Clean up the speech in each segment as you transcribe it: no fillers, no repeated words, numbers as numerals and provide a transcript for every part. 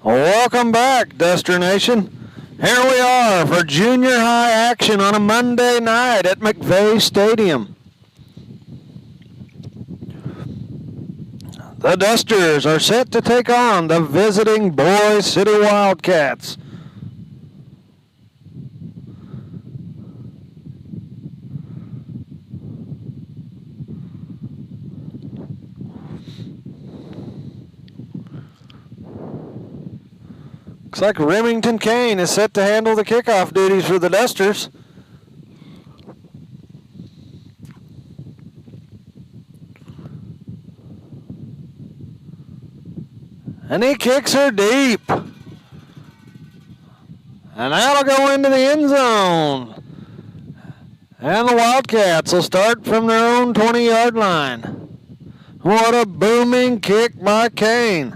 Welcome back, Duster Nation. Here we are for junior high action on a Monday night at McVeigh Stadium. The Dusters are set to take on the visiting Boise Wildcats. Looks like Remington Kane is set to handle the kickoff duties for the Dusters. And he kicks her deep. And that'll go into the end zone. And the Wildcats will start from their own 20-yard line. What a booming kick by Kane.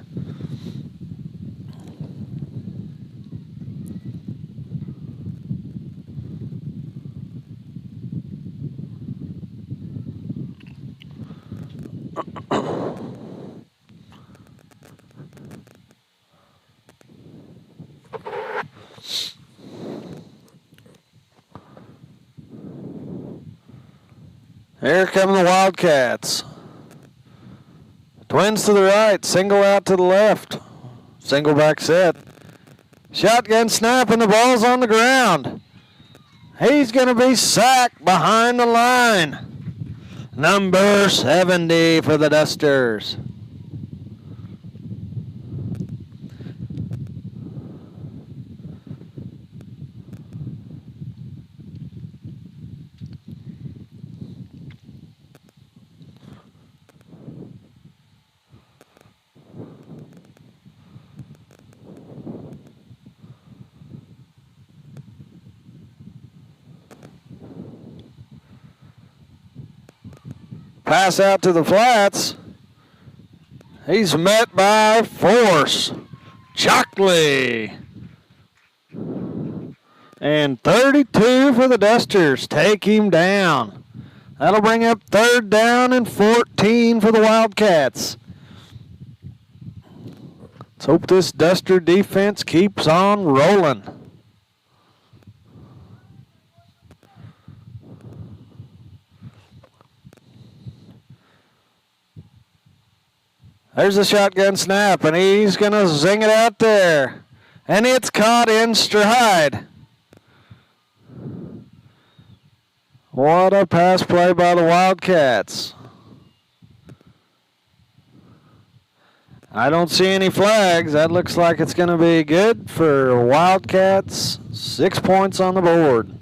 Here come the Wildcats. Twins to the right, single out to the left. Single back set. Shotgun snap and the ball's on the ground. He's going to be sacked behind the line. Number 70 for the Dusters. Pass out to the flats. He's met by force. Chockley. And 32 for the Dusters. Take him down. That'll bring up 3rd down and 14 for the Wildcats. Let's hope this Duster defense keeps on rolling. There's a shotgun snap, and he's going to zing it out there. And it's caught in stride. What a pass play by the Wildcats. I don't see any flags. That looks like it's going to be good for Wildcats. 6 points on the board.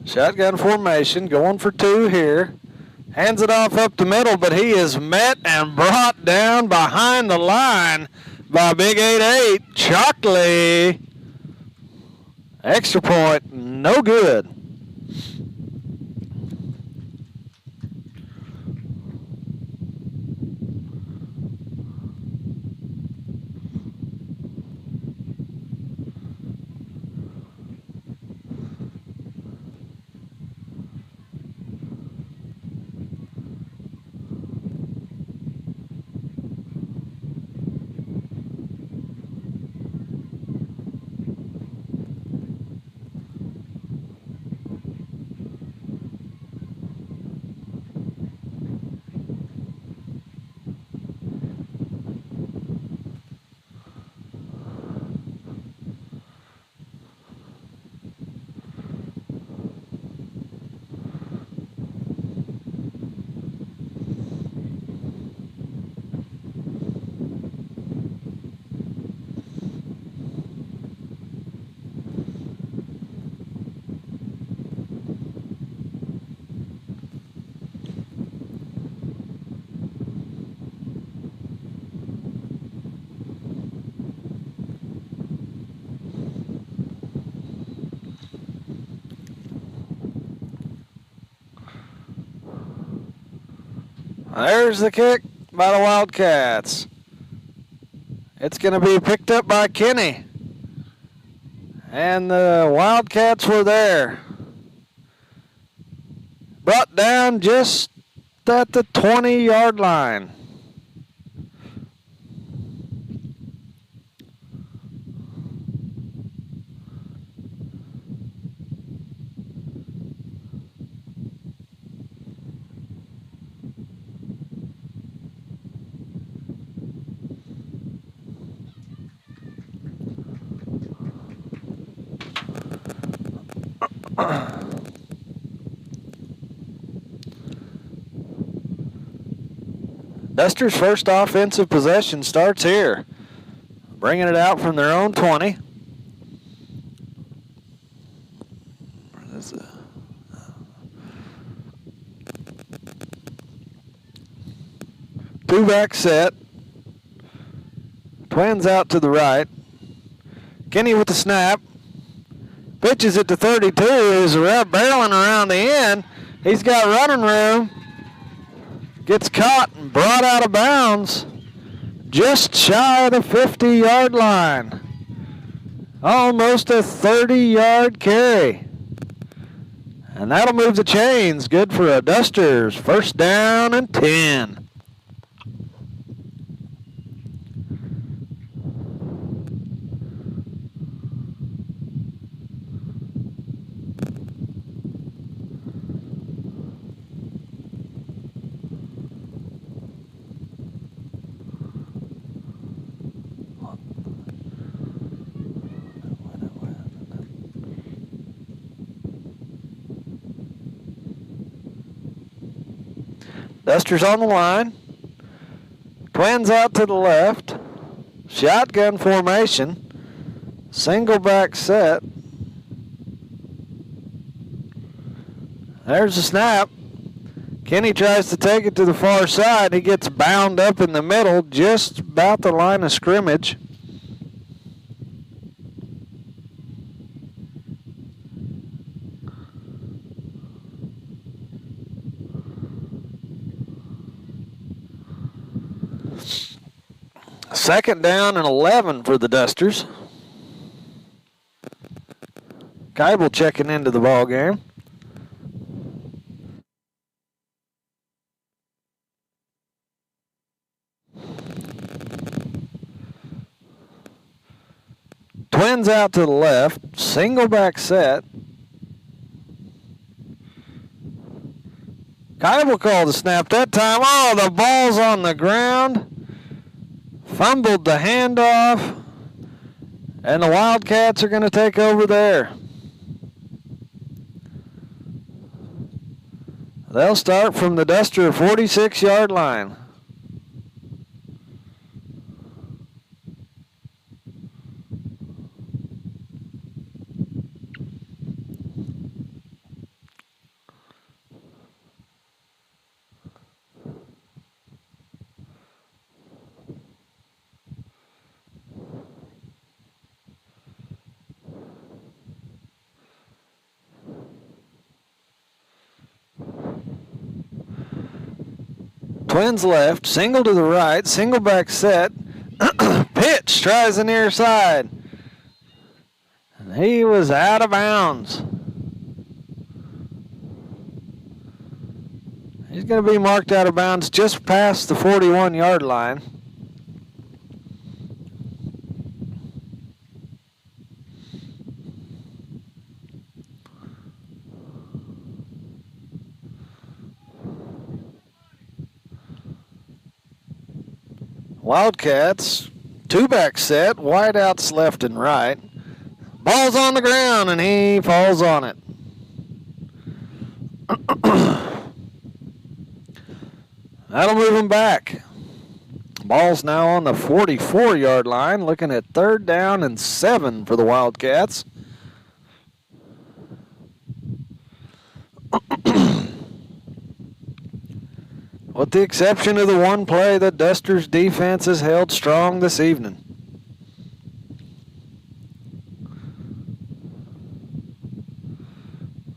Shotgun formation, going for 2 here. Hands it off up the middle, but he is met and brought down behind the line by Big 8-8, Chockley. Extra point, no good. There's the kick by the Wildcats. It's going to be picked up by Kenny. And the Wildcats were there. Brought down just at the 20-yard line. Dusters' first offensive possession starts here. Bringing it out from their own 20. Two-back set. Twins out to the right. Kenny with the snap. Pitches it to 32. He's barreling around the end. He's got running room. Gets caught and brought out of bounds just shy of the 50-yard line. Almost a 30-yard carry. And that'll move the chains. Good for a Dusters. First down and 10. Dusters on the line. Twins out to the left. Shotgun formation. Single back set. There's the snap. Kenny tries to take it to the far side. He gets bound up in the middle, just about the line of scrimmage. Second down and 11 for the Dusters. Keibel checking into the ball game. Twins out to the left. Single back set. Keibel called the snap that time. Oh, the ball's on the ground. Fumbled the handoff, and the Wildcats are going to take over there. They'll start from the Duster 46-yard line. Twins left, single to the right, single back set. Pitch, tries the near side. And he was out of bounds. He's going to be marked out of bounds just past the 41-yard line. Wildcats, two-back set, wideouts left and right. Ball's on the ground, and he falls on it. That'll move him back. Ball's now on the 44-yard line, looking at third down and 7 for the Wildcats. With the exception of the one play, the Dusters' defense has held strong this evening.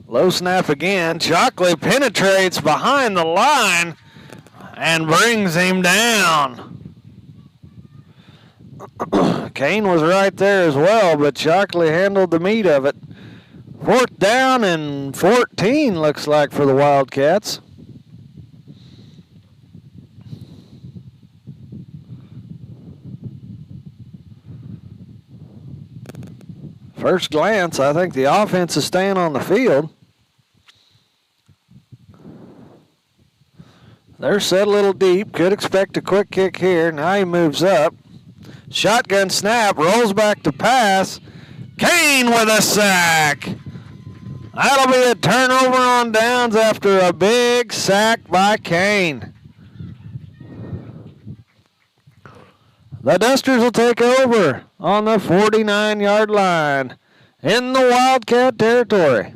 Low snap again. Shockley penetrates behind the line and brings him down. Kane was right there as well, but Shockley handled the meat of it. 4th down and 14 looks like for the Wildcats. First glance, I think the offense is staying on the field. They're set a little deep. Could expect a quick kick here. Now he moves up. Shotgun snap, rolls back to pass. Kane with a sack. That'll be a turnover on downs after a big sack by Kane. The Dusters will take over on the 49-yard line in the Wildcat territory.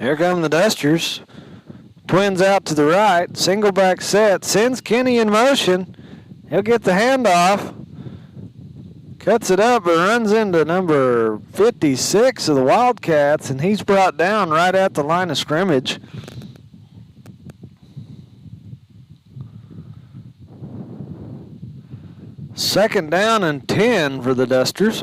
Here come the Dusters. Twins out to the right. Single back set. Sends Kenny in motion. He'll get the handoff. Cuts it up and runs into number 56 of the Wildcats, and he's brought down right at the line of scrimmage. Second down and 10 for the Dusters.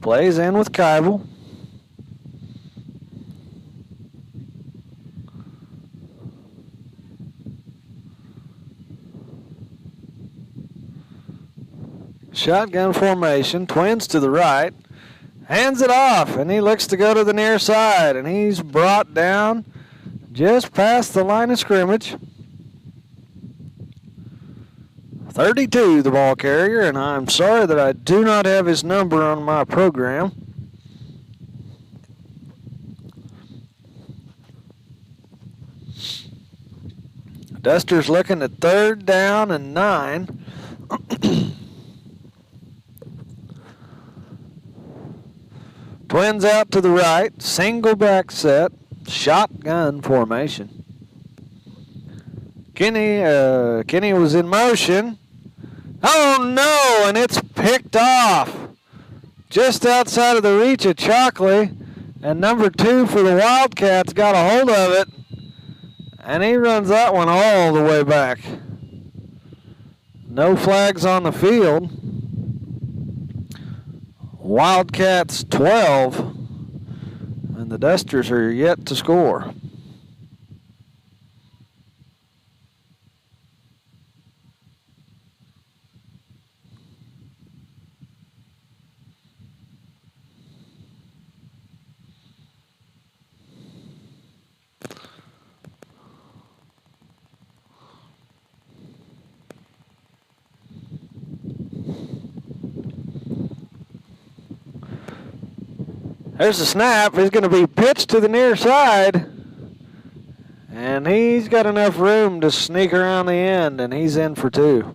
Plays in with Kybel. Shotgun formation. Twins to the right. Hands it off, and he looks to go to the near side, and he's brought down just past the line of scrimmage. 32, the ball carrier, and I'm sorry that I do not have his number on my program. Dusters looking at 3rd down and 9. Twins out to the right, single back set, shotgun formation. Kenny was in motion. Oh no, and it's picked off just outside of the reach of Chalkley, and number 2 for the Wildcats got a hold of it, and he runs that one all the way back. No flags on the field. Wildcats 12, and the Dusters are yet to score. There's the snap. He's going to be pitched to the near side. And he's got enough room to sneak around the end, and he's in for 2.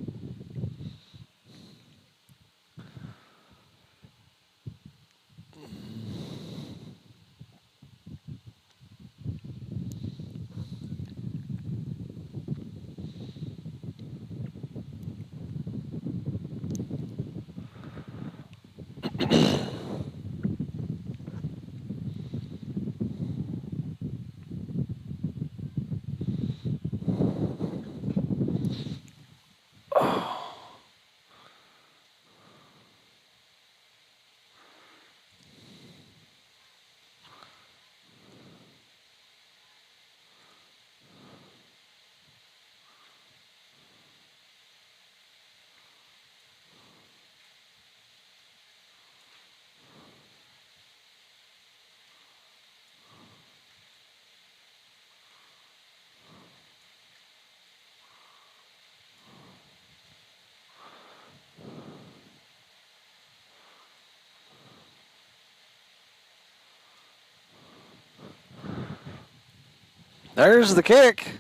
There's the kick.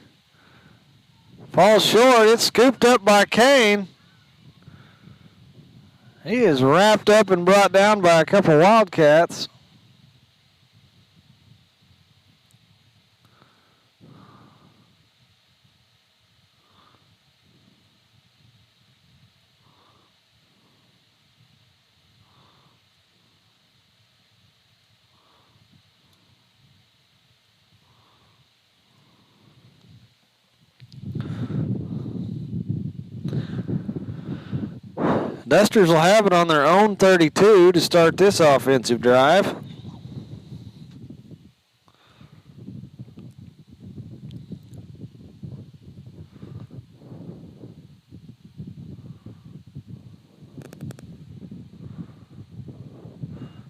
Falls short. It's scooped up by Kane. He is wrapped up and brought down by a couple Wildcats. Dusters will have it on their own 32 to start this offensive drive.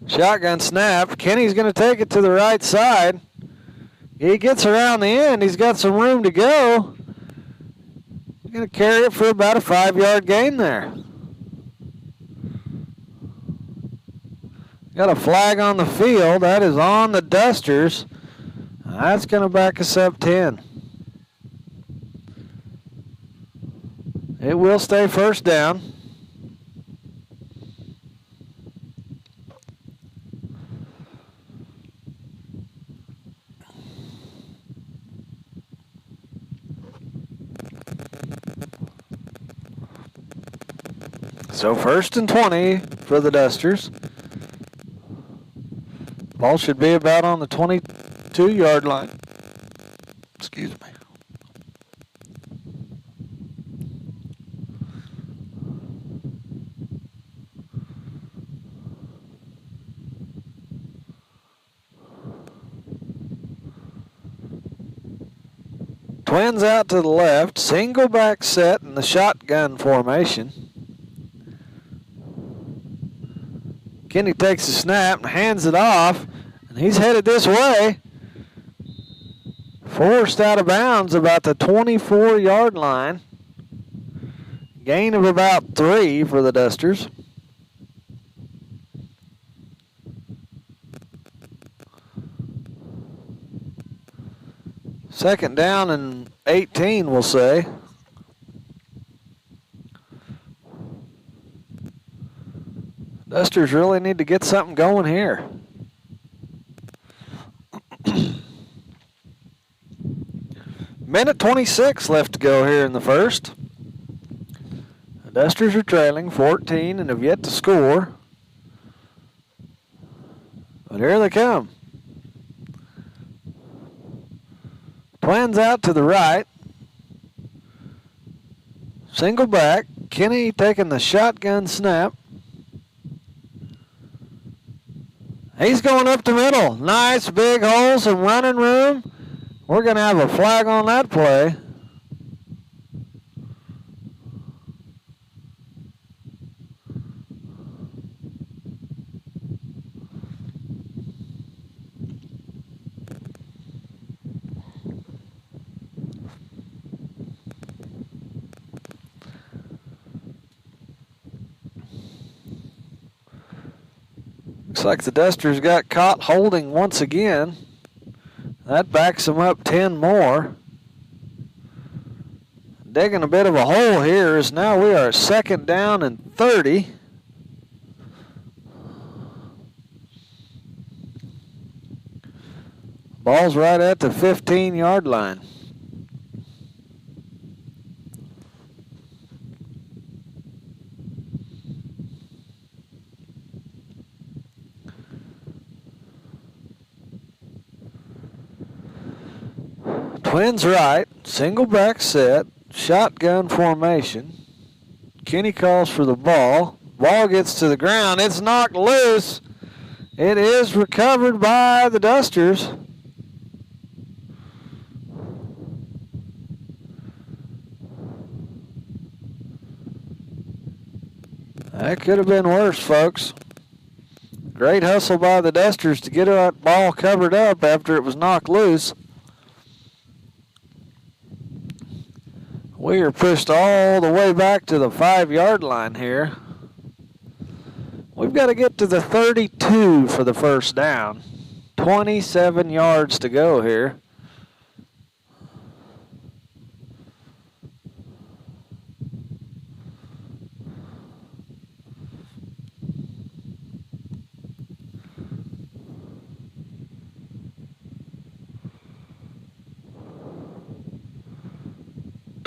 Shotgun snap. Kenny's going to take it to the right side. He gets around the end. He's got some room to go. He's going to carry it for about a 5-yard gain there. Got a flag on the field. That is on the Dusters. That's going to back us up 10. It will stay first down. So 1st and 20 for the Dusters. Ball should be about on the 22-yard line. Excuse me. Twins out to the left, single back set in the shotgun formation. Kenny takes the snap and hands it off, and he's headed this way. Forced out of bounds about the 24-yard line. Gain of about 3 for the Dusters. Second down and 18, we'll say. Dusters really need to get something going here. Minute 26 left to go here in the first. The Dusters are trailing 14 and have yet to score. But here they come. Twins out to the right. Single back. Kenny taking the shotgun snap. He's going up the middle. Nice big hole, some running room. We're going to have a flag on that play. Looks like the Dusters got caught holding once again. That backs them up 10 more. Digging a bit of a hole here as now we are 2nd down and 30. Ball's right at the 15-yard line. Twins right, single back set, shotgun formation. Kenny calls for the ball. Ball gets to the ground. It's knocked loose. It is recovered by the Dusters. That could have been worse, folks. Great hustle by the Dusters to get that ball covered up after it was knocked loose. We are pushed all the way back to the 5-yard line here. We've got to get to the 32 for the first down. 27 yards to go here.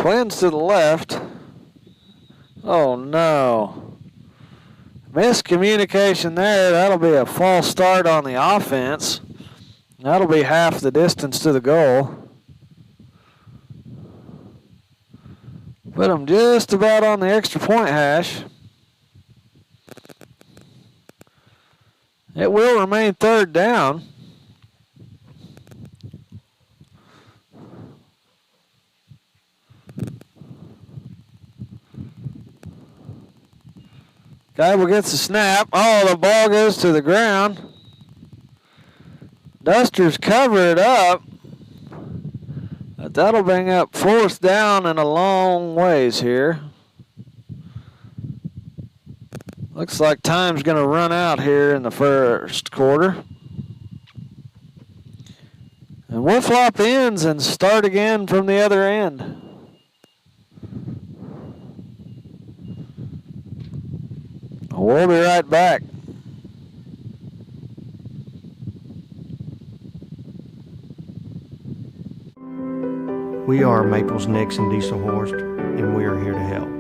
Twins to the left. Oh, no. Miscommunication there. That'll be a false start on the offense. That'll be half the distance to the goal. Put them just about on the extra point hash. It will remain third down. Geibel gets the snap. Oh, the ball goes to the ground. Dusters cover it up. But that'll bring up fourth down and a long ways here. Looks like time's going to run out here in the first quarter. And we'll flop ends and start again from the other end. We'll be right back. We are Maples, Nix, and Dieselhorst, and we are here to help.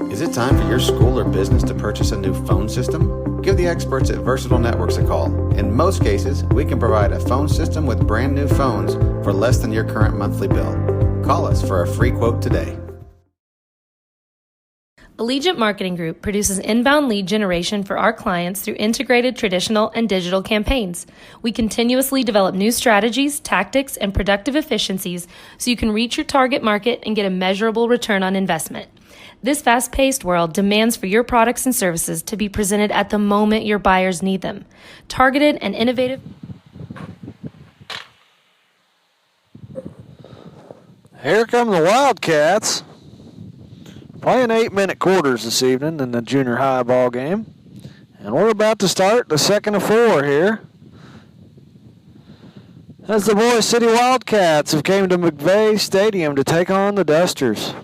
Is it time for your school or business to purchase a new phone system? Give the experts at Versatile Networks a call. In most cases, we can provide a phone system with brand new phones for less than your current monthly bill. Call us for a free quote today. Allegiant Marketing Group produces inbound lead generation for our clients through integrated traditional and digital campaigns. We continuously develop new strategies, tactics, and productive efficiencies so you can reach your target market and get a measurable return on investment. This fast-paced world demands for your products and services to be presented at the moment your buyers need them. Targeted and innovative. Here come the Wildcats. Playing 8-minute quarters this evening in the junior high ball game. And we're about to start the second of 4 here. As the Boise City Wildcats have came to McVeigh Stadium to take on the Dusters.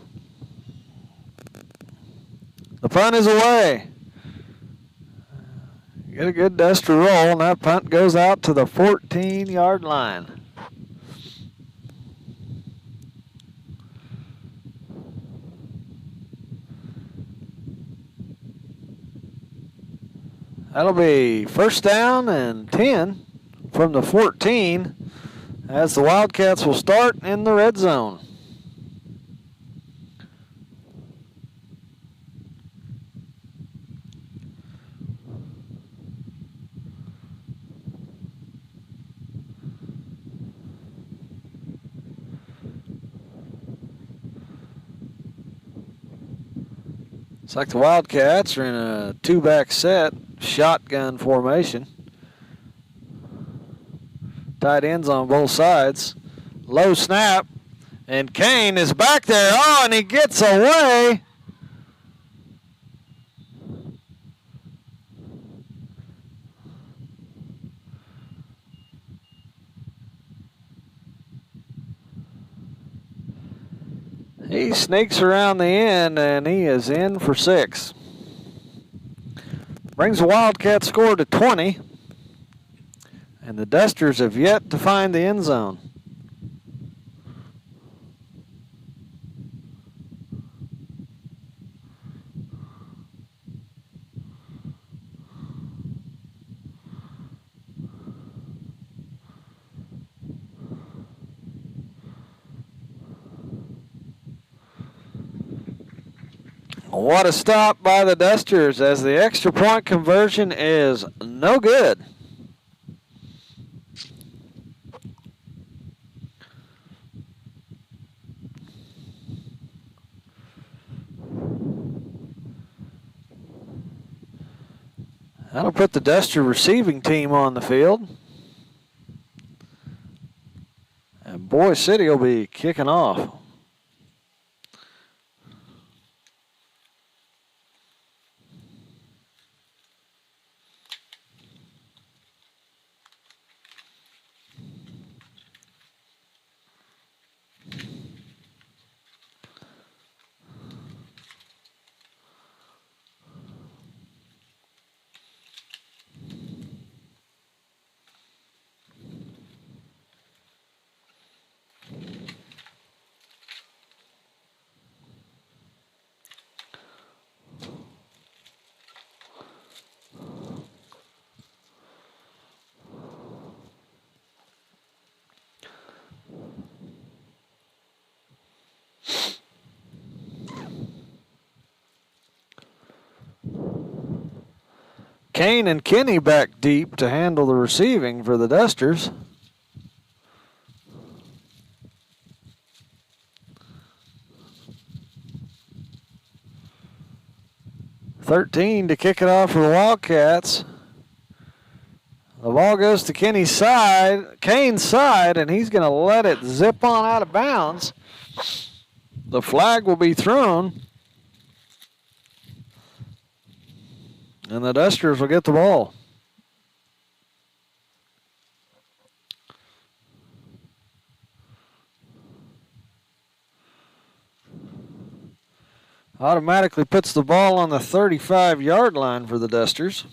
The punt is away. Get a good Duster roll, and that punt goes out to the 14-yard line. That'll be first down and 10 from the 14 as the Wildcats will start in the red zone. Looks like the Wildcats are in a 2-back set, shotgun formation. Tight ends on both sides. Low snap, and Kane is back there. Oh, and he gets away. He sneaks around the end, and he is in for 6. Brings the Wildcat score to 20. And the Dusters have yet to find the end zone. What a stop by the Dusters as the extra point conversion is no good. That'll put the Duster receiving team on the field. And Boise City will be kicking off. Kane and Kenny back deep to handle the receiving for the Dusters. .13 to kick it off for the Wildcats. The ball goes to Kane's side, and he's going to let it zip on out of bounds. The flag will be thrown, and the Dusters will get the ball. Automatically puts the ball on the 35-yard line for the Dusters.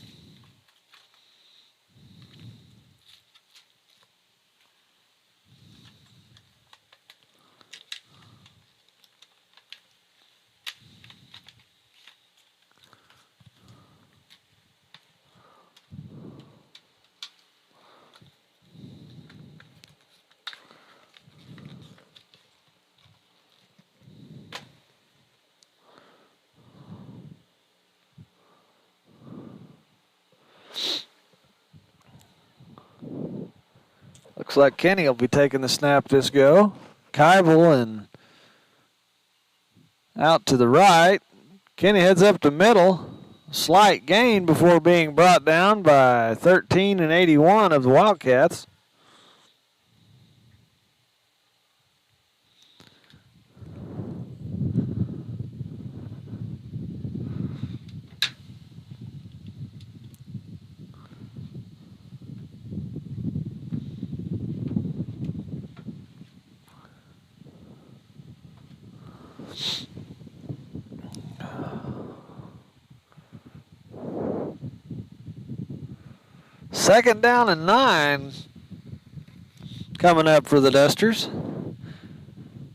Looks like Kenny will be taking the snap this go. Kybel and out to the right. Kenny heads up the middle. Slight gain before being brought down by 13 and 81 of the Wildcats. Second down and 9 coming up for the Dusters.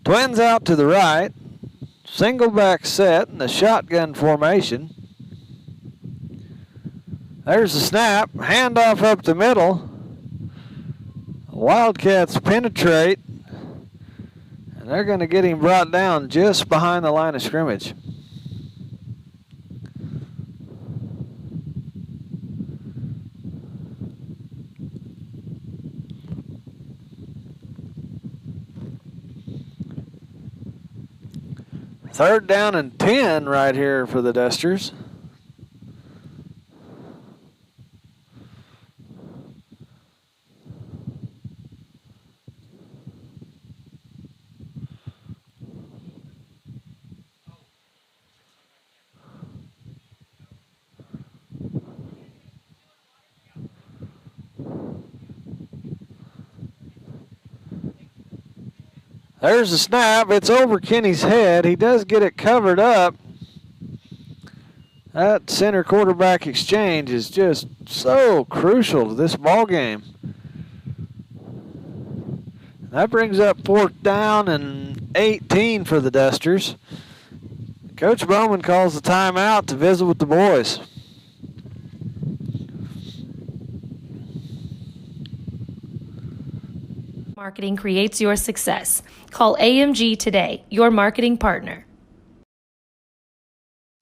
Twins out to the right. Single back set in the shotgun formation. There's the snap. Handoff up the middle. Wildcats penetrate. And they're going to get him brought down just behind the line of scrimmage. Third down and 10 right here for the Dusters. There's the snap. It's over Kenny's head. He does get it covered up. That center quarterback exchange is just so crucial to this ball game. That brings up 4th down and 18 for the Dusters. Coach Bowman calls the timeout to visit with the boys. Marketing creates your success. Call AMG today, your marketing partner.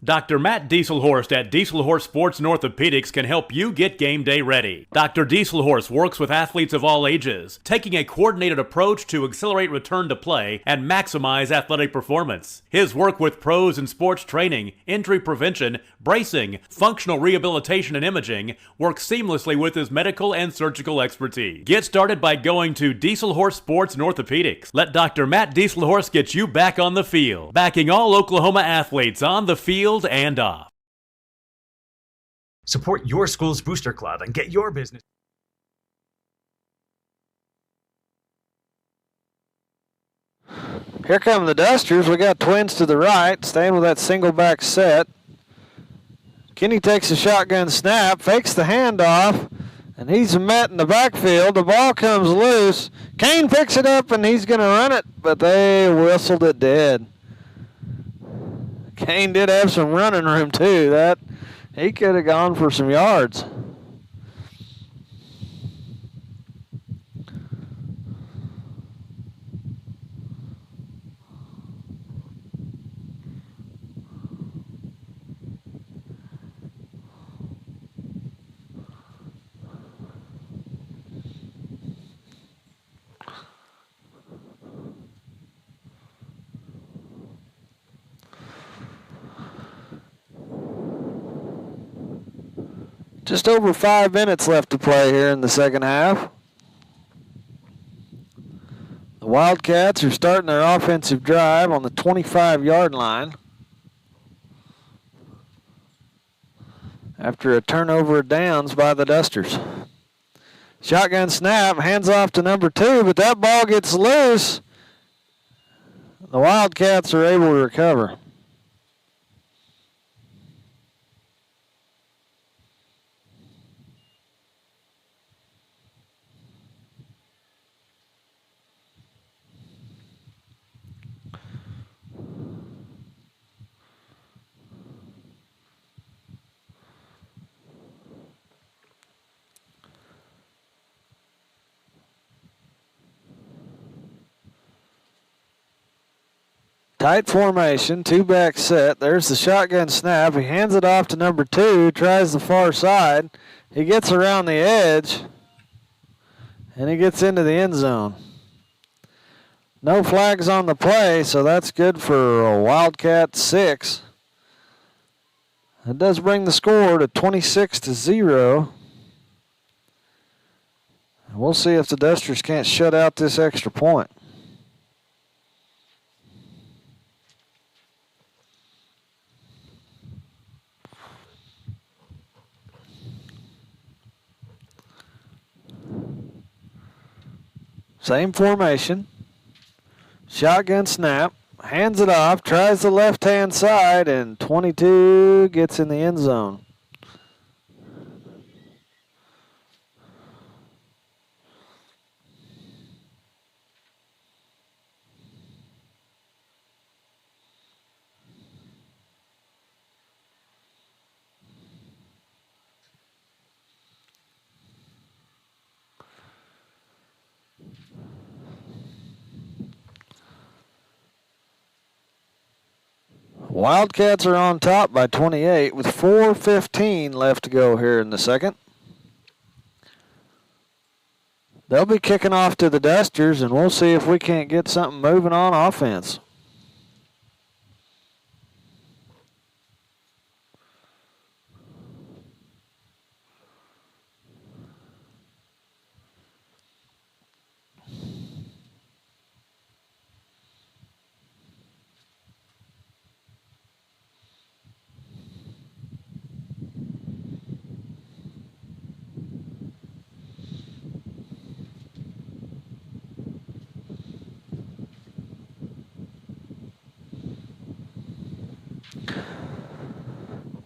Dr. Matt Dieselhorst at Dieselhorst Sports and Orthopedics can help you get game day ready. Dr. Dieselhorst works with athletes of all ages, taking a coordinated approach to accelerate return to play and maximize athletic performance. His work with pros in sports training, injury prevention, bracing, functional rehabilitation, and imaging works seamlessly with his medical and surgical expertise. Get started by going to Dieselhorst Sports and Orthopedics. Let Dr. Matt Dieselhorst get you back on the field, backing all Oklahoma athletes on the field and off. Support your school's booster club and get your business. Here come the Dusters. We got Twins to the right, staying with that single back set. Kenny takes a shotgun snap, fakes the handoff, and he's met in the backfield. The ball comes loose. Kane picks it up, and he's going to run it, but they whistled it dead. Kane did have some running room, too. That he could have gone for some yards. Just over 5 minutes left to play here in the second half. The Wildcats are starting their offensive drive on the 25-yard line after a turnover of downs by the Dusters. Shotgun snap, hands off to number 2, but that ball gets loose. The Wildcats are able to recover. Tight formation, two-back set. There's the shotgun snap. He hands it off to number 2, tries the far side. He gets around the edge, and he gets into the end zone. No flags on the play, so that's good for a Wildcat 6. That does bring the score to 26-0. We'll see if the Dusters can't shut out this extra point. Same formation. Shotgun snap. Hands it off. Tries the left-hand side, and 22 gets in the end zone. Wildcats are on top by 28 with 4:15 left to go here in the second. They'll be kicking off to the Dusters, and we'll see if we can't get something moving on offense.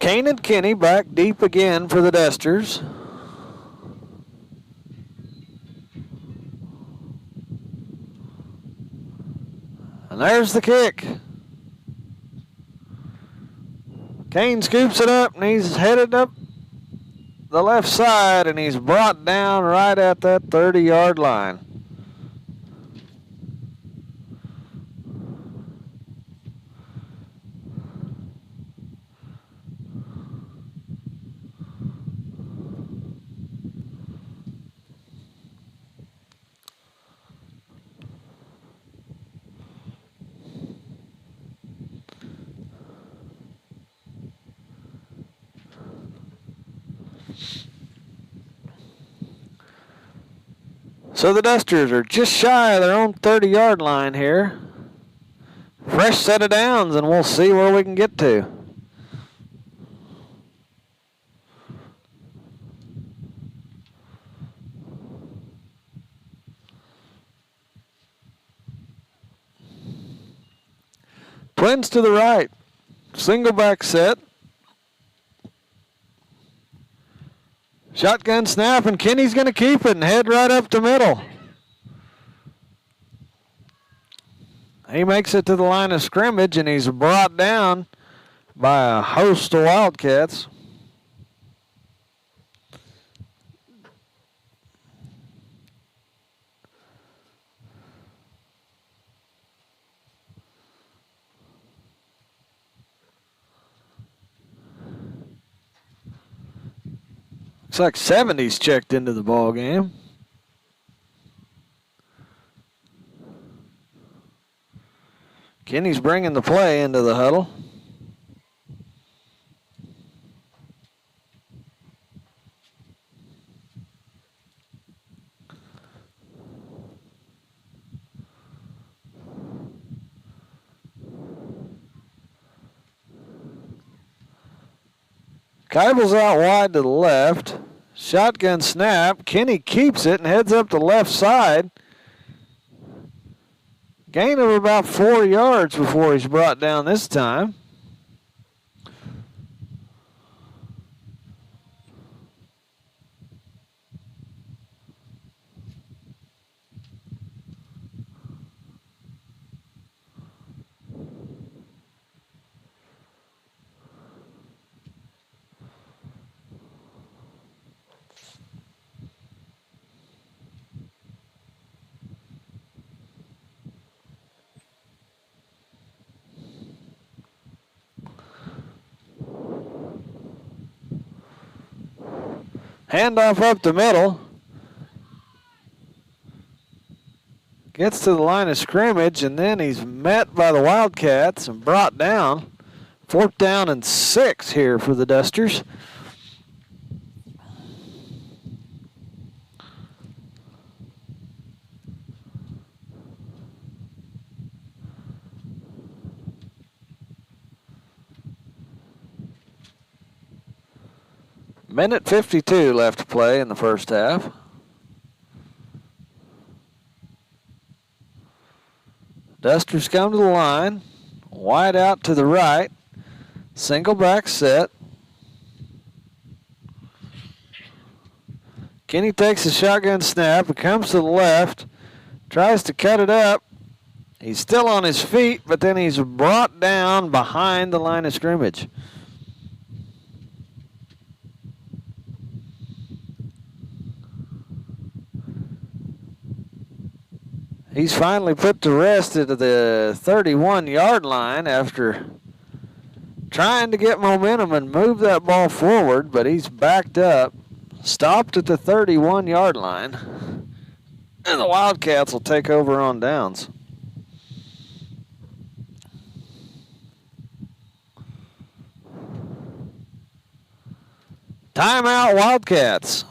Kane and Kenny back deep again for the Dusters. And there's the kick. Kane scoops it up, and he's headed up the left side, and he's brought down right at that 30-yard line. So the Dusters are just shy of their own 30-yard line here. Fresh set of downs, and we'll see where we can get to. Twins to the right. Single back set. Shotgun snap, and Kenny's going to keep it and head right up the middle. He makes it to the line of scrimmage, and he's brought down by a host of Wildcats. Looks like 70's checked into the ball game. Kenny's bringing the play into the huddle. Keibel's out wide to the left. Shotgun snap. Kenny keeps it and heads up the left side. Gain of about 4 yards before he's brought down this time. Handoff up the middle. Gets to the line of scrimmage, and then he's met by the Wildcats and brought down. 4th down and 6 here for the Dusters. Minute 52 left to play in the first half. Dusters come to the line. Wide out to the right. Single back set. Kenny takes a shotgun snap. It comes to the left. Tries to cut it up. He's still on his feet, but then he's brought down behind the line of scrimmage. He's finally put to rest at the 31-yard line after trying to get momentum and move that ball forward, but he's backed up, stopped at the 31-yard line, and the Wildcats will take over on downs. Timeout, Wildcats.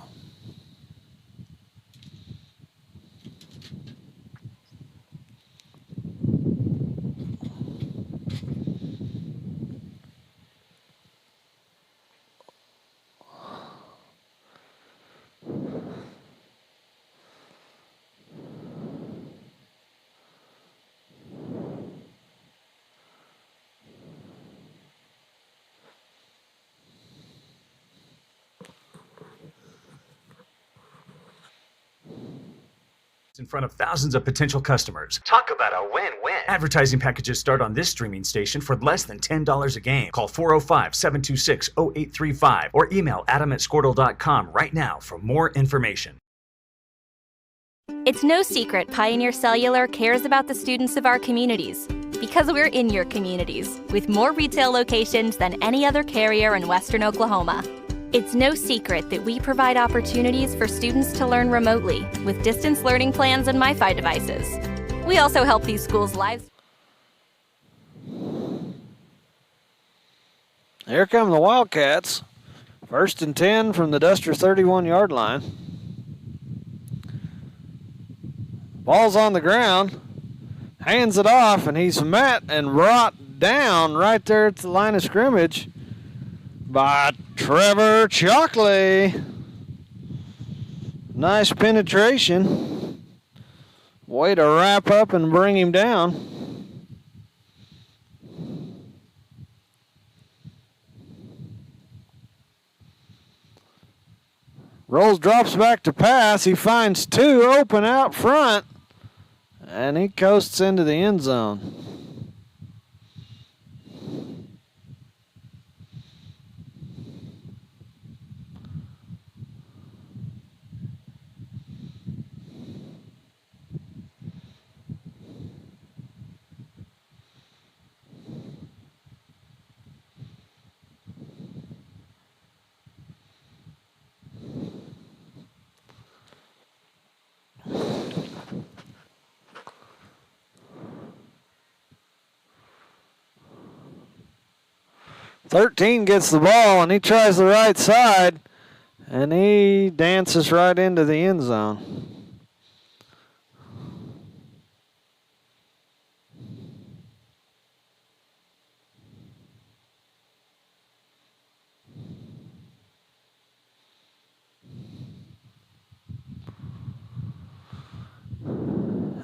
In front of thousands of potential customers. Talk about a win-win. Advertising packages start on this streaming station for less than $10 a game. Call 405-726-0835 or email adam@squirtle.com right now for more information. It's no secret Pioneer Cellular cares about the students of our communities because we're in your communities with more retail locations than any other carrier in Western Oklahoma. It's no secret that we provide opportunities for students to learn remotely with distance learning plans and MiFi devices. We also help these schools' lives. Here come the Wildcats. 1st and 10 from the Duster 31-yard line. Ball's on the ground. Hands it off, and he's met and brought down right there at the line of scrimmage by Trevor Chalkley. Nice penetration. Way to wrap up and bring him down. Rolls, drops back to pass. He finds 2 open out front, and he coasts into the end zone. "13 gets the ball, and he tries the right side, and he dances right into the end zone.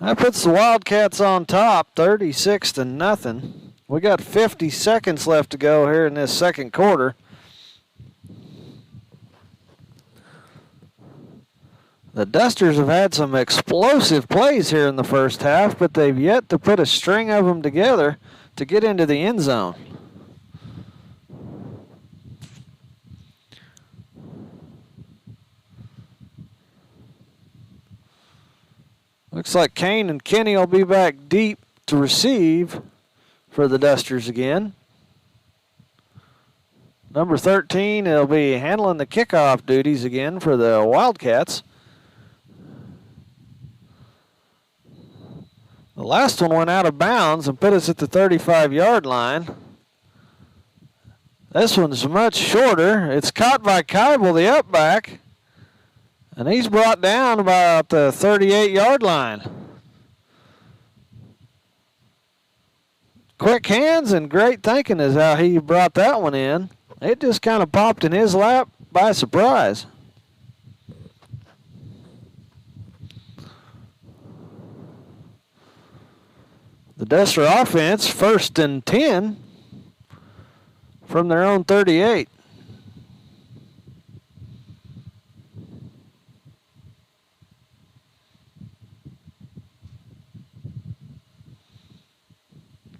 That puts the Wildcats on top, 36-0. We got 50 seconds left to go here in this second quarter. The Dusters have had some explosive plays here in the first half, but they've yet to put a string of them together to get into the end zone. Looks like Kane and Kenny will be back deep to receive for the Dusters again. Number 13 will be handling the kickoff duties again for the Wildcats. The last one went out of bounds and put us at the 35-yard line. This one's much shorter. It's caught by Keibel, the up-back, and he's brought down about the 38-yard line. Quick hands and great thinking is how he brought that one in. It just kind of popped in his lap by surprise. The Duster offense, 1st and 10 from their own 38.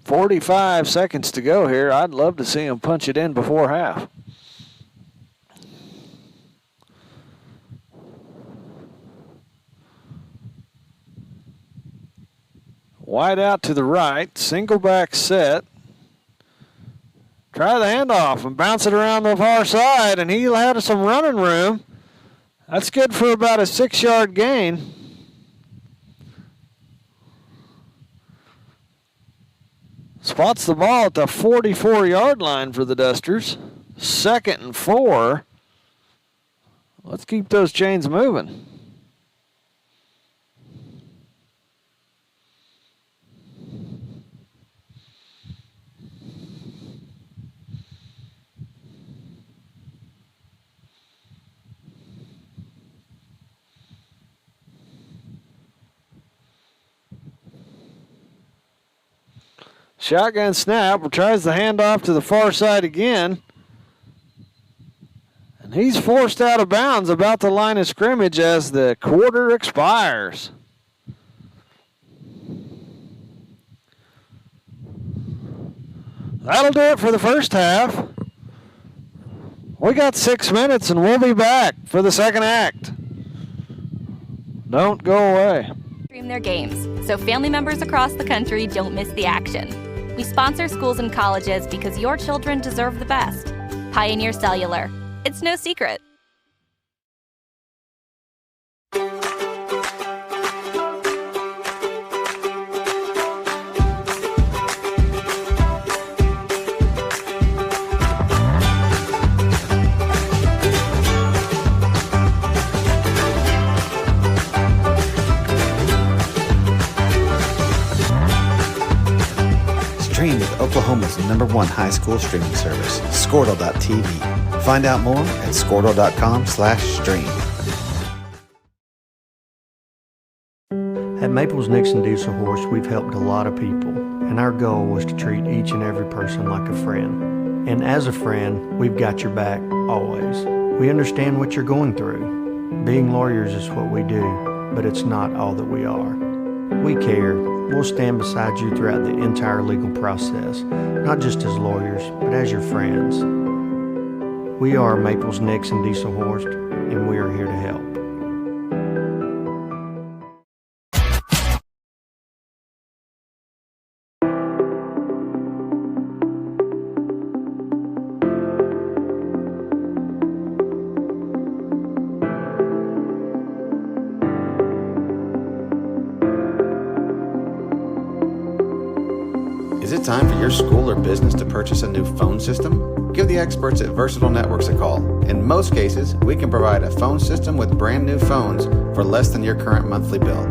"45 seconds to go here. I'd love to see him punch it in before half." Wide out to the right, single back set. Try the handoff and bounce it around the far side, and he'll have some running room. That's good for about a 6-yard gain. Spots the ball at the 44-yard line for the Dusters. 2nd and 4. Let's keep those chains moving. Shotgun snap, tries the handoff to the far side again. And he's forced out of bounds about the line of scrimmage as the quarter expires. That'll do it for the first half. We got 6 minutes and we'll be back for the second act. Don't go away. Stream their games, so family members across the country don't miss the action. We sponsor schools and colleges because your children deserve the best. Pioneer Cellular. It's no secret. Stream with Oklahoma's #1 high school streaming service, Squirtle.tv. Find out more at Squirtle.com/stream. At Maples Nixon Diesel Horse, we've helped a lot of people, and our goal was to treat each and every person like a friend. And as a friend, we've got your back, always. We understand what you're going through. Being lawyers is what we do, but it's not all that we are. We care. We'll stand beside you throughout the entire legal process, not just as lawyers, but as your friends. We are Maples Nixon Diesel Horse, and we are here to help. Is it time for your school or business to purchase a new phone system? Give the experts at Versatile Networks a call. In most cases, we can provide a phone system with brand new phones for less than your current monthly bill.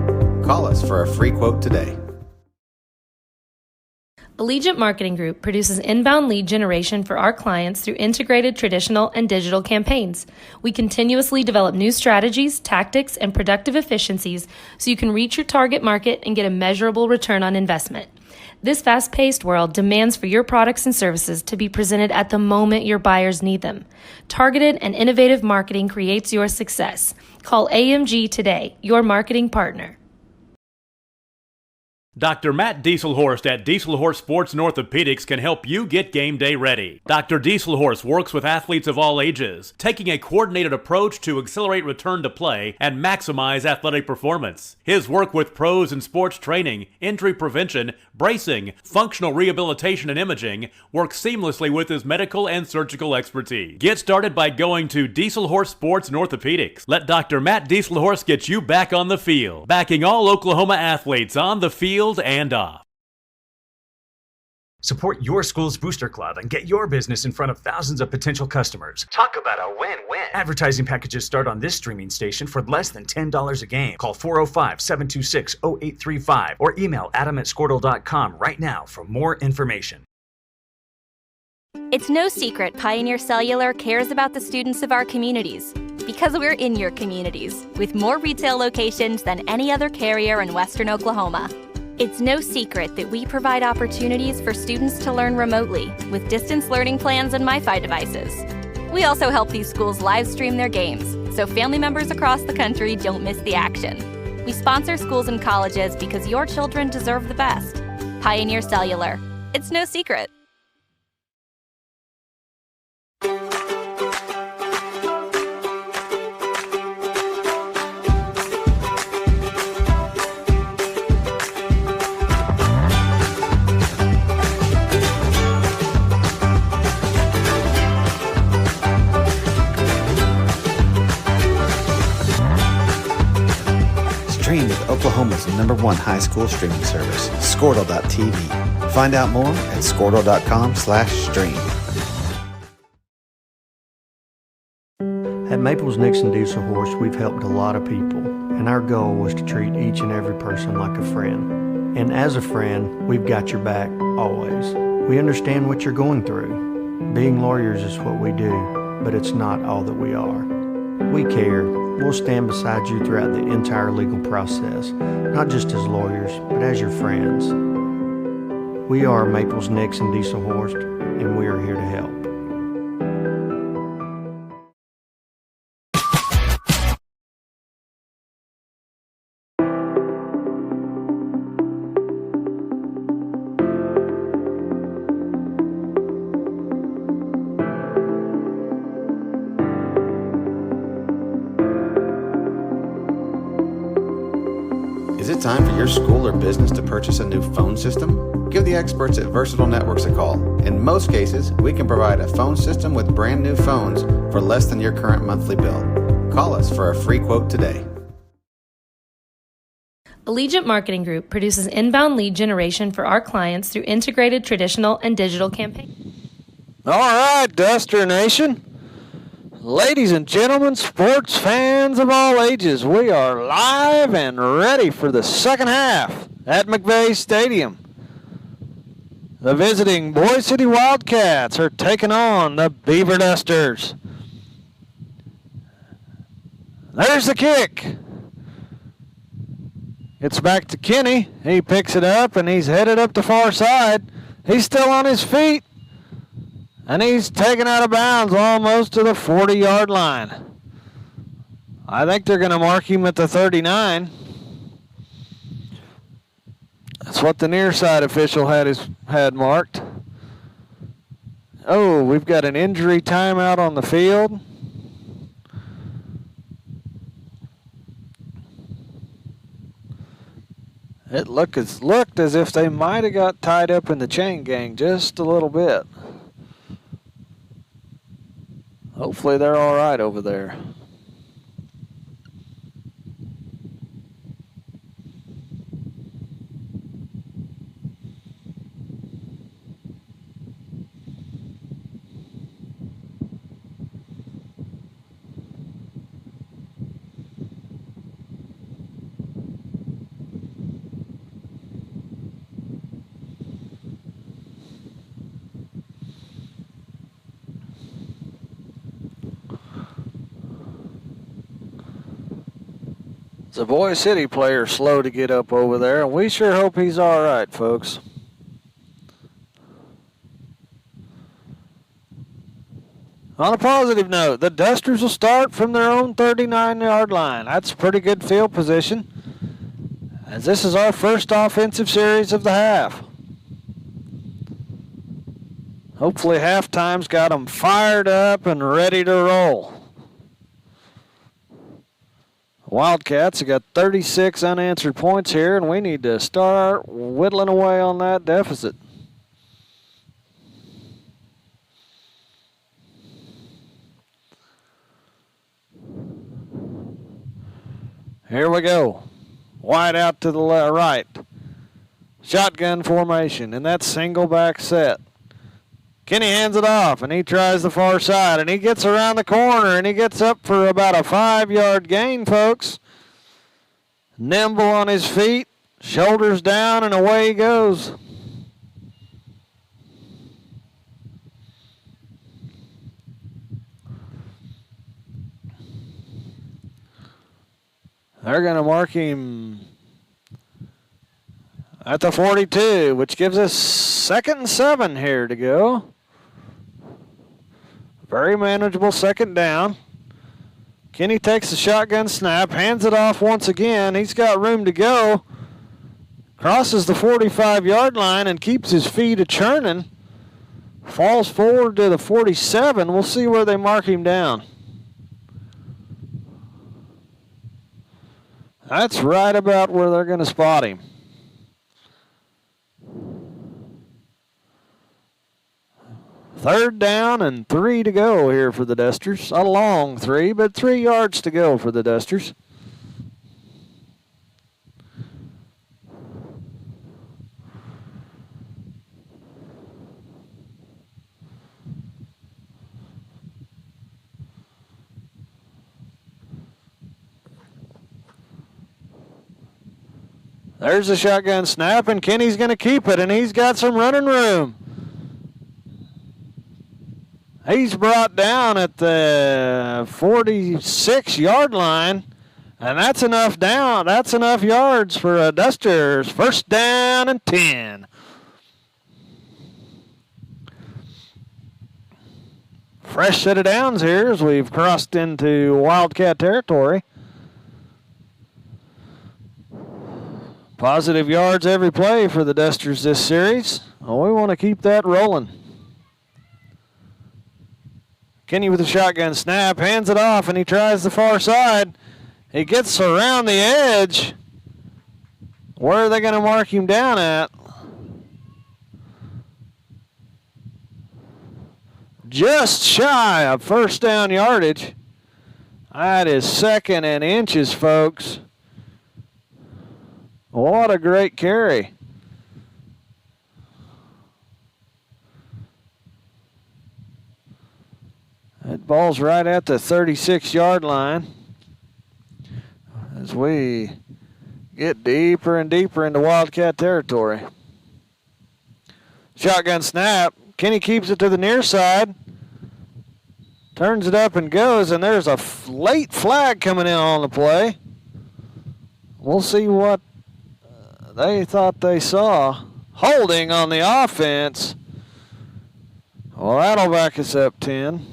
Call us for a free quote today. Allegiant Marketing Group produces inbound lead generation for our clients through integrated traditional and digital campaigns. We continuously develop new strategies, tactics, and productive efficiencies so you can reach your target market and get a measurable return on investment. This fast-paced world demands for your products and services to be presented at the moment your buyers need them. Targeted and innovative marketing creates your success. Call AMG today, your marketing partner. Dr. Matt Dieselhorst at Dieselhorst Sports and Orthopedics can help you get game day ready. Dr. Dieselhorst works with athletes of all ages, taking a coordinated approach to accelerate return to play and maximize athletic performance. His work with pros in sports training, injury prevention, bracing, functional rehabilitation, and imaging works seamlessly with his medical and surgical expertise. Get started by going to Dieselhorst Sports and Orthopedics. Let Dr. Matt Dieselhorst get you back on the field, backing all Oklahoma athletes on the field and off. Support your school's booster club and get your business in front of thousands of potential customers. Talk about a win-win. Advertising packages start on this streaming station for less than $10 a game. Call 405-726-0835 or email adam@squirtle.com right now for more information. It's no secret Pioneer Cellular cares about the students of our communities because we're in your communities with more retail locations than any other carrier in Western Oklahoma. It's no secret that we provide opportunities for students to learn remotely with distance learning plans and MiFi devices. We also help these schools live stream their games so family members across the country don't miss the action. We sponsor schools and colleges because your children deserve the best. Pioneer Cellular. It's no secret. Stream with Oklahoma's #1 high school streaming service, Squirtle.tv. Find out more at squirtle.com/stream. At Maples Nixon Diesel Horse, we've helped a lot of people, and our goal was to treat each and every person like a friend. And as a friend, we've got your back always. We understand what you're going through. Being lawyers is what we do, but it's not all that we are. We care. We'll stand beside you throughout the entire legal process, not just as lawyers, but as your friends. We are Maples Nixon Diesel Horse, and we are here to help. Is it time for your school or business to purchase a new phone system? Give the experts at Versatile Networks a call. In most cases, we can provide a phone system with brand new phones for less than your current monthly bill. Call us for a free quote today. Allegiant Marketing Group produces inbound lead generation for our clients through integrated traditional and digital campaigns. All right, Duster Nation. Ladies and gentlemen, sports fans of all ages, we are live and ready for the second half at McVeigh Stadium. The visiting Boise City Wildcats are taking on the Beaver Dusters. There's the kick. It's back to Kenny. He picks it up and he's headed up the far side. He's still on his feet. And he's taken out of bounds almost to the 40-yard line. I think they're going to mark him at the 39. That's what the near side official had marked. Oh, we've got an injury timeout on the field. It looked as if they might have got tied up in the chain gang just a little bit. Hopefully they're all right over there. The Boise City player slow to get up over there, and we sure hope he's all right, folks. On a positive note, the Dusters will start from their own 39-yard line. That's a pretty good field position, as this is our first offensive series of the half. Hopefully halftime's got them fired up and ready to roll. Wildcats have got 36 unanswered points here, and we need to start whittling away on that deficit. Here we go. Wide out to the right. Shotgun formation in that single back set. Kenny hands it off, and he tries the far side, and he gets around the corner, and he gets up for about a 5-yard gain, folks. Nimble on his feet, shoulders down, and away he goes. They're going to mark him at the 42, which gives us 2nd and 7 here to go. Very manageable 2nd down. Kenny takes the shotgun snap, hands it off once again. He's got room to go. Crosses the 45-yard line and keeps his feet a-churning. Falls forward to the 47. We'll see where they mark him down. That's right about where they're going to spot him. Third down and 3 to go here for the Dusters. A long 3, but 3 yards to go for the Dusters. There's the shotgun snap, and Kenny's going to keep it, and he's got some running room. He's brought down at the 46-yard line, and that's enough down. That's enough yards for a Dusters. 1st down and 10. Fresh set of downs here as we've crossed into Wildcat territory. Positive yards every play for the Dusters this series. Well, we want to keep that rolling. Kenny with a shotgun snap, hands it off, and he tries the far side. He gets around the edge. Where are they going to mark him down at? Just shy of 1st down yardage. That is 2nd and inches, folks. What a great carry. That ball's right at the 36-yard line as we get deeper and deeper into Wildcat territory. Shotgun snap. Kenny keeps it to the near side. Turns it up and goes, and there's a late flag coming in on the play. We'll see what they thought they saw. Holding on the offense. Well, that'll back us up 10.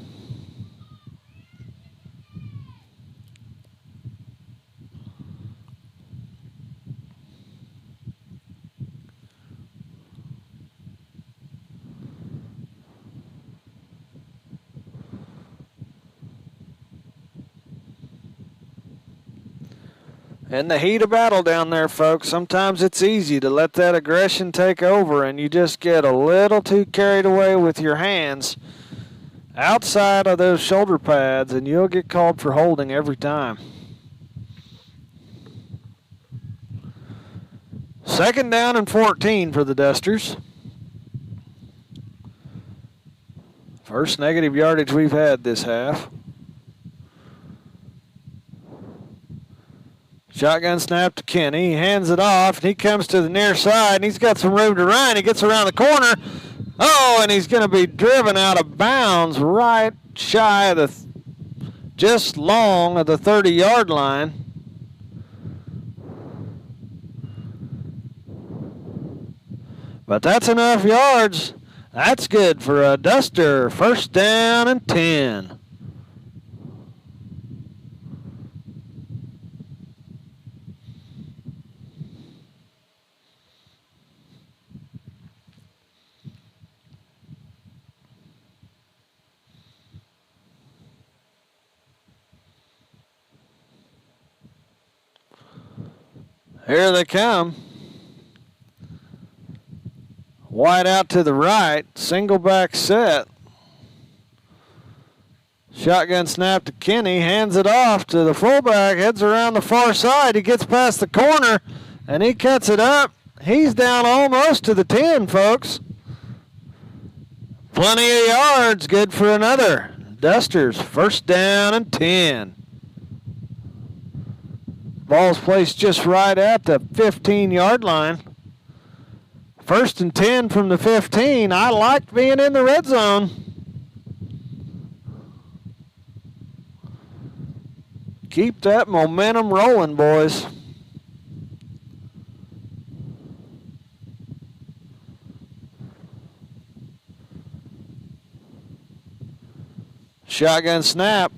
In the heat of battle down there, folks, sometimes it's easy to let that aggression take over and you just get a little too carried away with your hands outside of those shoulder pads, and you'll get called for holding every time. 2nd down and 14 for the Dusters. First negative yardage we've had this half. Shotgun snap to Kenny. He hands it off, and he comes to the near side, and he's got some room to run. He gets around the corner. Oh, and he's going to be driven out of bounds right shy of the, just long of the 30-yard line. But that's enough yards. That's good for a duster. First down and 10. Here they come. Wide out to the right. Single back set. Shotgun snap to Kenny. Hands it off to the fullback. Heads around the far side. He gets past the corner, and he cuts it up. He's down almost to the 10, folks. Plenty of yards. Good for another. Dusters. First down and 10. Ball's placed just right at the 15-yard line. First and 10 from the 15. I liked being in the red zone. Keep that momentum rolling, boys. Shotgun snap.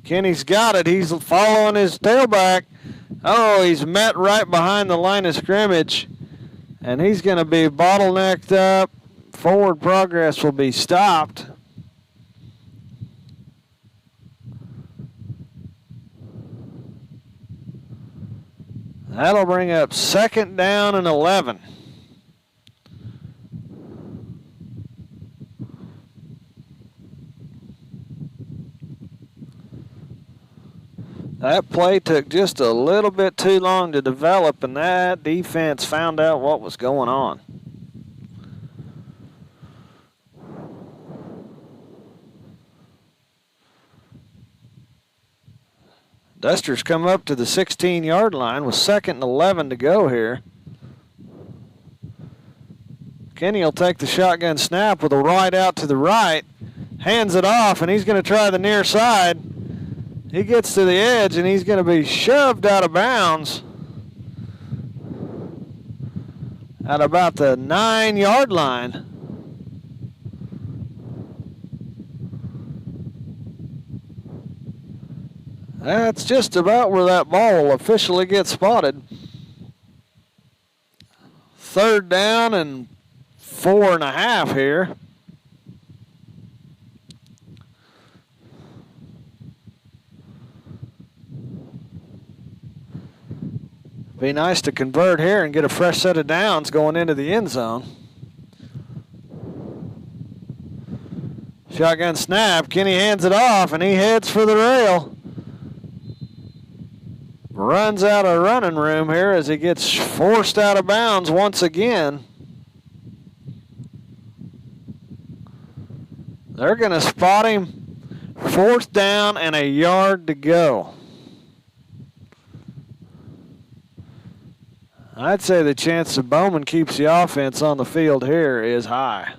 Kenny's got it. He's following his tailback. Oh, he's met right behind the line of scrimmage. And he's going to be bottlenecked up. Forward progress will be stopped. That'll bring up second down and 11. That play took just a little bit too long to develop, and that defense found out what was going on. Dusters come up to the 16-yard line with second and 11 to go here. Kenny will take the shotgun snap with a right out to the right, hands it off, and he's going to try the near side. He gets to the edge, and he's going to be shoved out of bounds at about the 9-yard line. That's just about where that ball will officially get spotted. Third down and 4.5 here. Be nice to convert here and get a fresh set of downs going into the end zone. Shotgun snap. Kenny hands it off, and he heads for the rail. Runs out of running room here as he gets forced out of bounds once again. They're going to spot him. Fourth down and a yard to go. I'd say the chance that Bowman keeps the offense on the field here is high.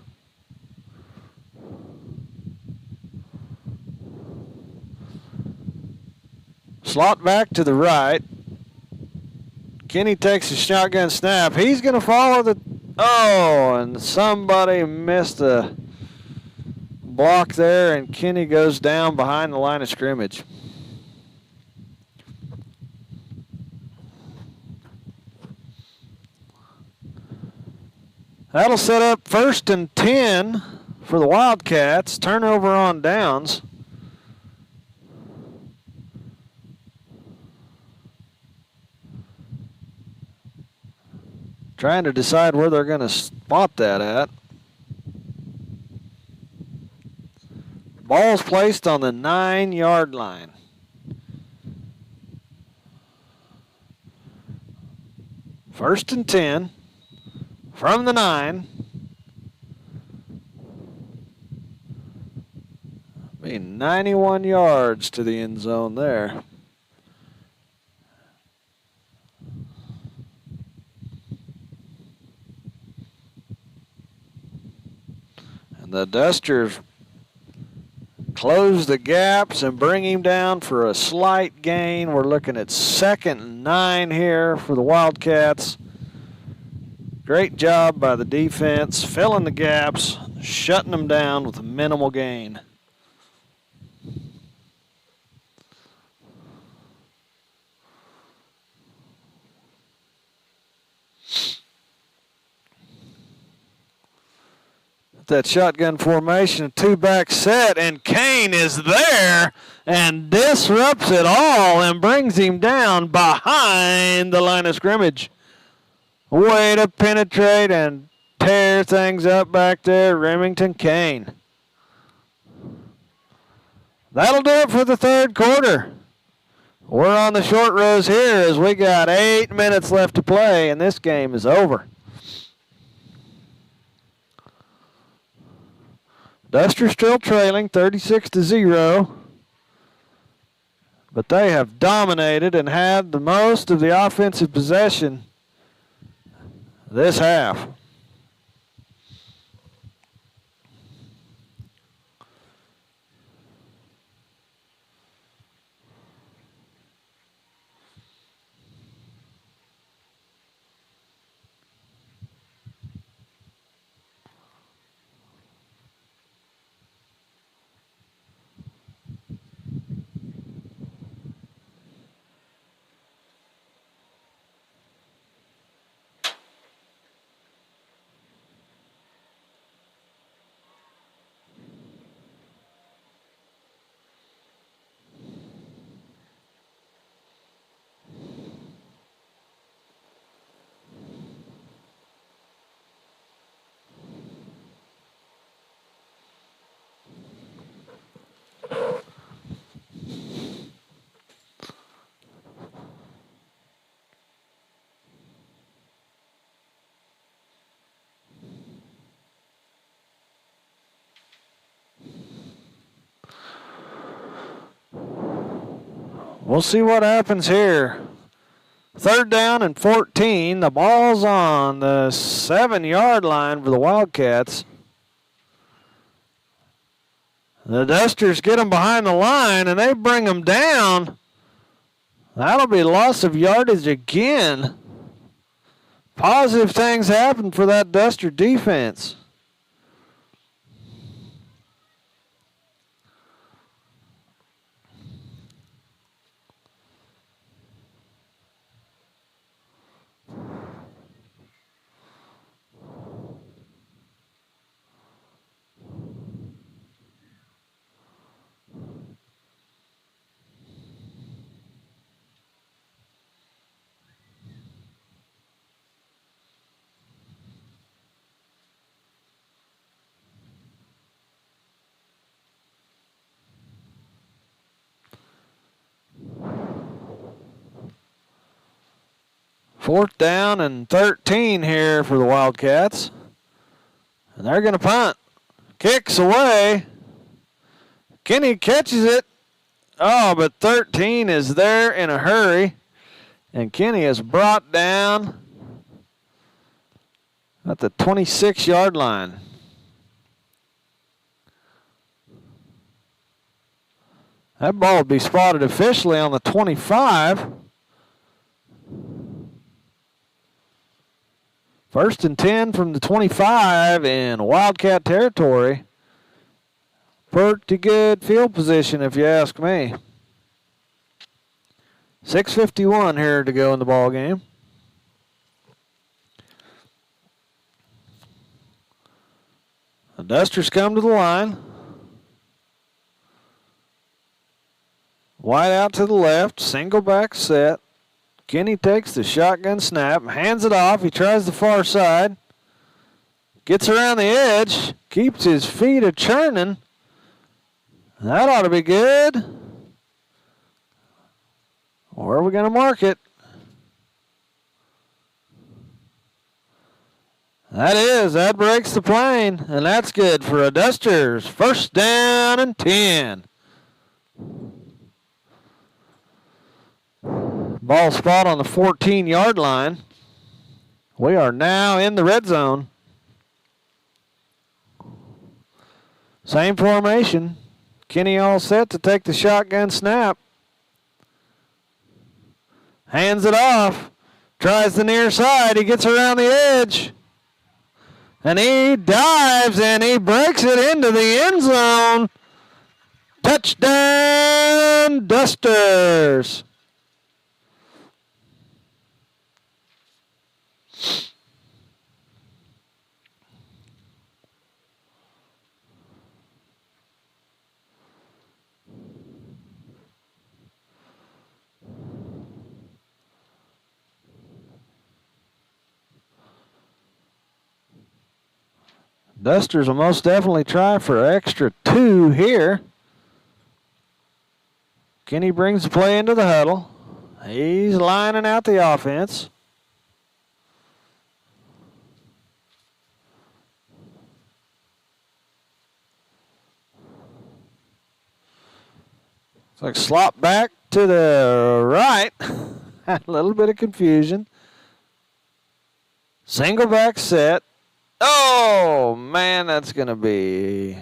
Slot back to the right. Kenny takes a shotgun snap. He's going to follow the... Oh, and somebody missed a block there, and Kenny goes down behind the line of scrimmage. That'll set up first and 10 for the Wildcats. Turnover on downs. Trying to decide where they're going to spot that at. Ball's placed on the 9-yard line. First and 10 from the 9. Be 91 yards to the end zone there. And the Dusters close the gaps and bring him down for a slight gain. We're looking at second and 9 here for the Wildcats. Great job by the defense, filling the gaps, shutting them down with a minimal gain. That shotgun formation, a two-back set, and Kane is there and disrupts it all and brings him down behind the line of scrimmage. Way to penetrate and tear things up back there, Remington Kane. That'll do it for the third quarter. We're on the short rows here as we got 8 minutes left to play, and this game is over. Dusters still trailing 36-0, but they have dominated and had the most of the offensive possession this half. We'll see what happens here. 3rd down and 14. The ball's on the 7-yard line for the Wildcats. The Dusters get them behind the line, and they bring them down. That'll be loss of yardage again. Positive things happen for that Duster defense. Fourth down and 13 here for the Wildcats. And they're going to punt. Kicks away. Kenny catches it. Oh, but 13 is there in a hurry. And Kenny is brought down at the 26-yard line. That ball would be spotted officially on the 25. 1st and 10 from the 25 in Wildcat territory. Pretty good field position if you ask me. 6:51 here to go in the ball game. The Dusters come to the line. Wide out to the left, single back set. Kenny takes the shotgun snap, hands it off. He tries the far side. Gets around the edge, keeps his feet a-churning. That ought to be good. Where are we going to mark it? That breaks the plane, and that's good for a Dusters. 1st down and 10. Ball spot on the 14-yard line. We are now in the red zone. Same formation. Kenny all set to take the shotgun snap. Hands it off. Tries the near side. He gets around the edge. And he dives and he breaks it into the end zone. Touchdown, Dusters. Dusters will most definitely try for extra 2 here. Kenny brings the play into the huddle. He's lining out the offense. It's like slop back to the right. A little bit of confusion. Single back set. Oh, man, that's going to be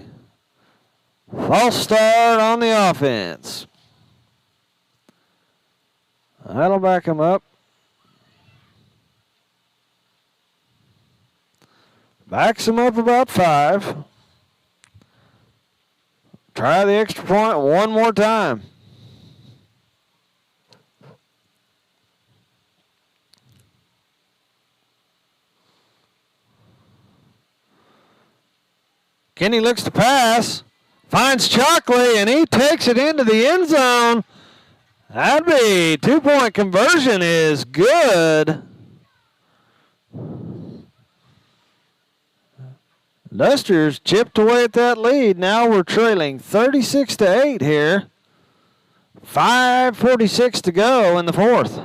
false start on the offense. That'll back him up. Backs him up about 5. Try the extra point one more time. Kenny looks to pass, finds Chalkley, and he takes it into the end zone. That'd be 2-point conversion is good. Dusters chipped away at that lead. Now we're trailing 36-8 here. 5:46 to go in the fourth.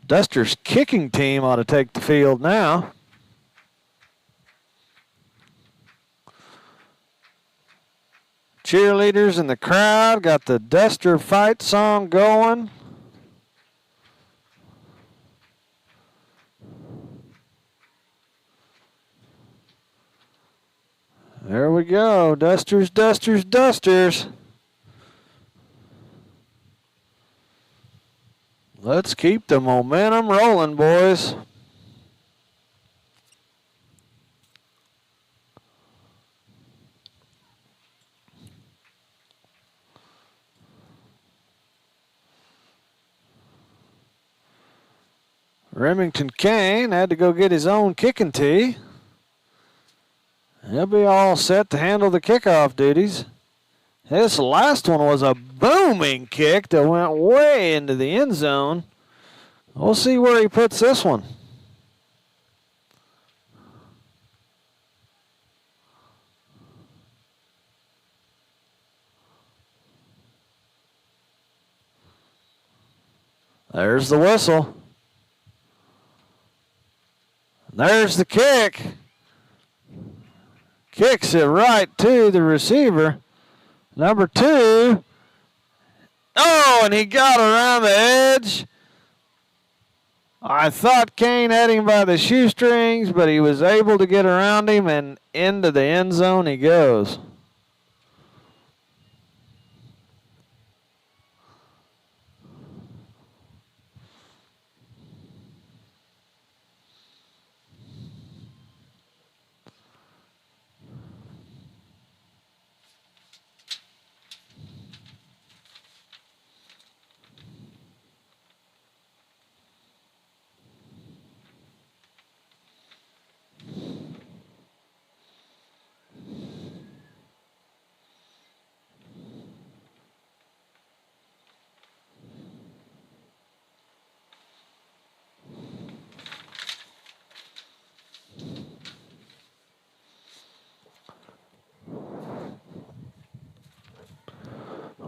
Dusters' kicking team ought to take the field now. Cheerleaders in the crowd got the Duster fight song going. There we go. Dusters, Dusters, Dusters. Let's keep the momentum rolling, boys. Remington Kane had to go get his own kicking tee. He'll be all set to handle the kickoff duties. This last one was a booming kick that went way into the end zone. We'll see where he puts this one. There's the whistle. There's the kick. Kicks it right to the receiver. Number 2. Oh, and he got around the edge. I thought Kane had him by the shoestrings, but he was able to get around him, and into the end zone he goes.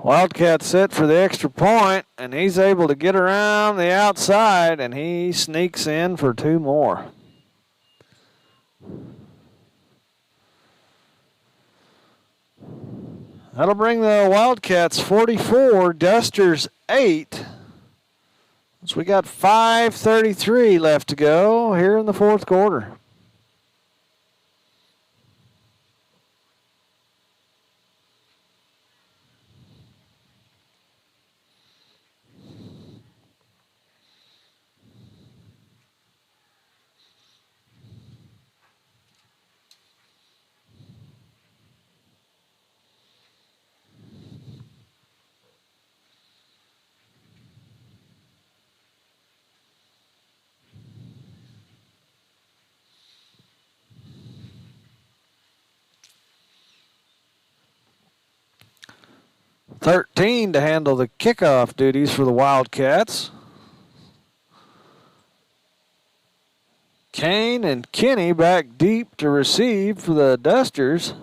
Wildcat set for the extra point, and he's able to get around the outside, and he sneaks in for 2 more. That'll bring the Wildcats 44, Dusters 8. So we got 5:33 left to go here in the fourth quarter. $13 to handle the kickoff duties for the Wildcats. Kane and Kenny back deep to receive for the Dusters.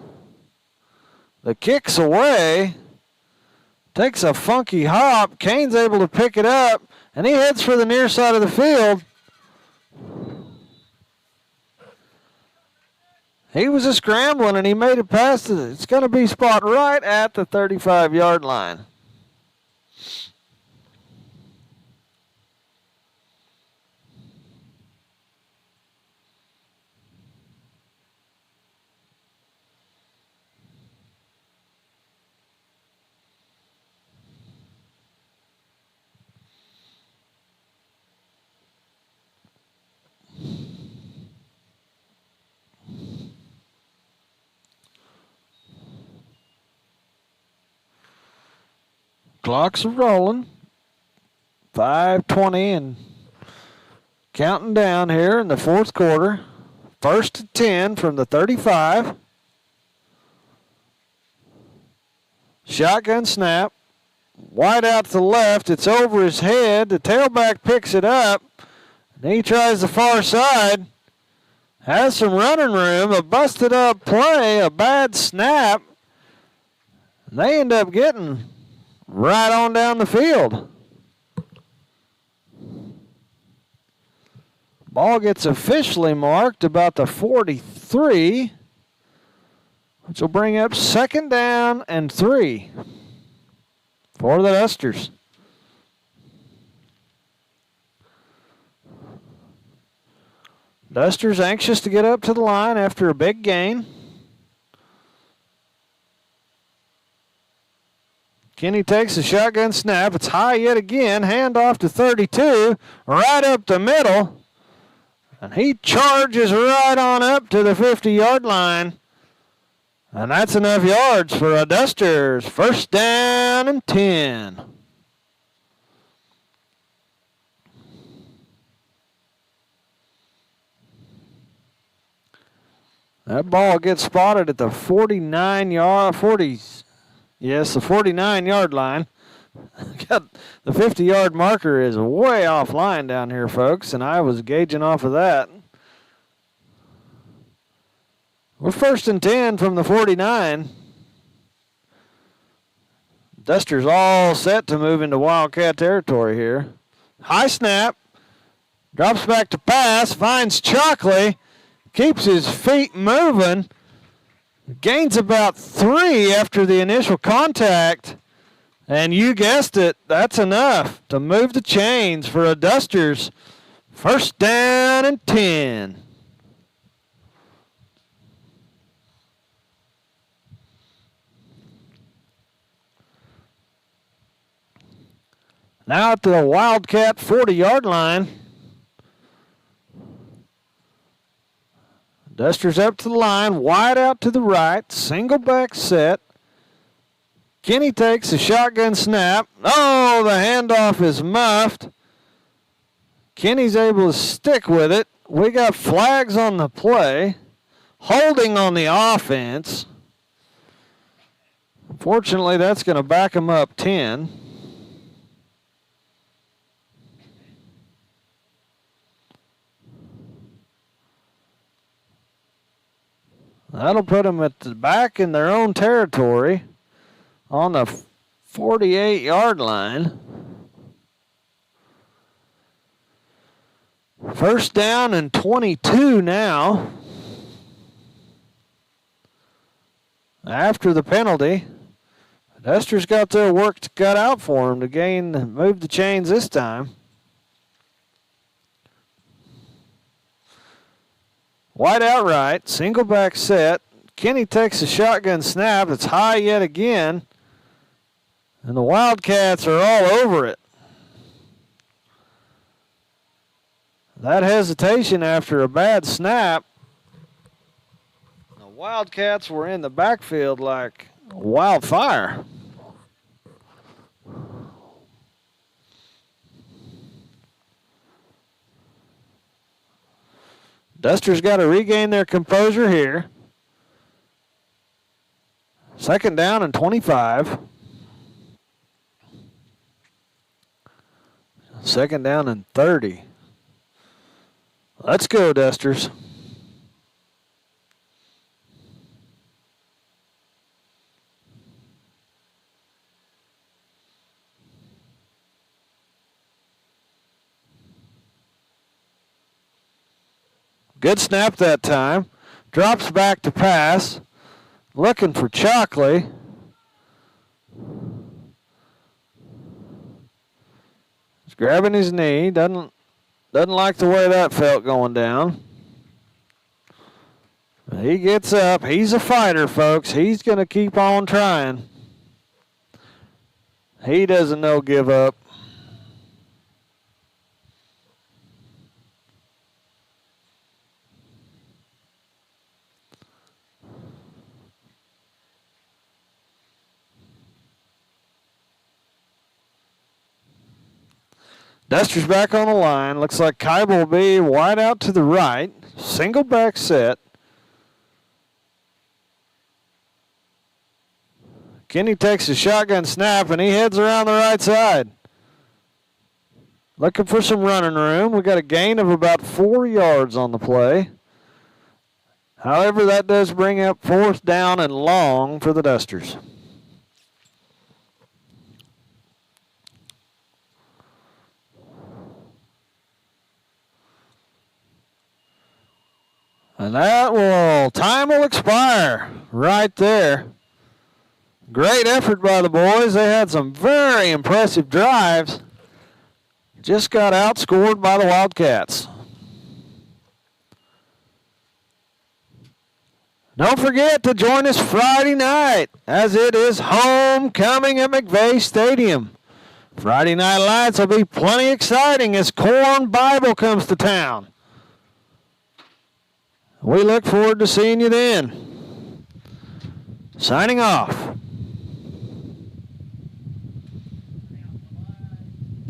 The kick's away. Takes a funky hop. Kane's able to pick it up, and he heads for the near side of the field. He was a scrambling, and he made it past it. It's going to be spot right at the 35-yard line. Clocks are rolling. 5:20 and counting down here in the fourth quarter. First and 10 from the 35. Shotgun snap. Wide out to the left. It's over his head. The tailback picks it up. And he tries the far side. Has some running room. A busted up play. A bad snap. And they end up getting right on down the field. Ball gets officially marked about the 43, which will bring up 2nd down and 3 for the Dusters. Dusters anxious to get up to the line after a big gain. Kenny takes a shotgun snap. It's high yet again. Handoff to 32, right up the middle. And he charges right on up to the 50-yard line. And that's enough yards for a Dusters. 1st down and 10. That ball gets spotted at the 49-yard line. Got the 50-yard marker is way offline down here, folks, and I was gauging off of that. We're 1st and 10 from the 49. Dusters all set to move into Wildcat territory here. High snap. Drops back to pass. Finds Chalkley. Keeps his feet moving. Gains about 3 after the initial contact. And you guessed it, that's enough to move the chains for a Dusters. 1st down and 10. Now at the Wildcat 40-yard line. Dusters up to the line, wide out to the right, single back set. Kenny takes a shotgun snap. Oh, the handoff is muffed. Kenny's able to stick with it. We got flags on the play. Holding on the offense. Fortunately, that's going to back him up 10. That'll put them at the back in their own territory on the 48-yard line. 1st down and 22 now. After the penalty, Dusters got their work cut out for them to move the chains this time. Wide out right, single back set. Kenny takes a shotgun snap. It's high yet again. And the Wildcats are all over it. That hesitation after a bad snap. The Wildcats were in the backfield like wildfire. Dusters got to regain their composure here. 2nd down and 25. 2nd down and 30. Let's go, Dusters. Good snap that time. Drops back to pass. Looking for Chalkley. He's grabbing his knee. Doesn't like the way that felt going down. He gets up. He's a fighter, folks. He's going to keep on trying. He doesn't know give up. Dusters back on the line. Looks like Kybel will be wide out to the right. Single back set. Kenny takes a shotgun snap, and he heads around the right side. Looking for some running room. We got a gain of about 4 yards on the play. However, that does bring up 4th down and long for the Dusters. And time will expire right there. Great effort by the boys. They had some very impressive drives. Just got outscored by the Wildcats. Don't forget to join us Friday night as it is homecoming at McVeigh Stadium. Friday night lights will be plenty exciting as Corn Bible comes to town. We look forward to seeing you then. Signing off.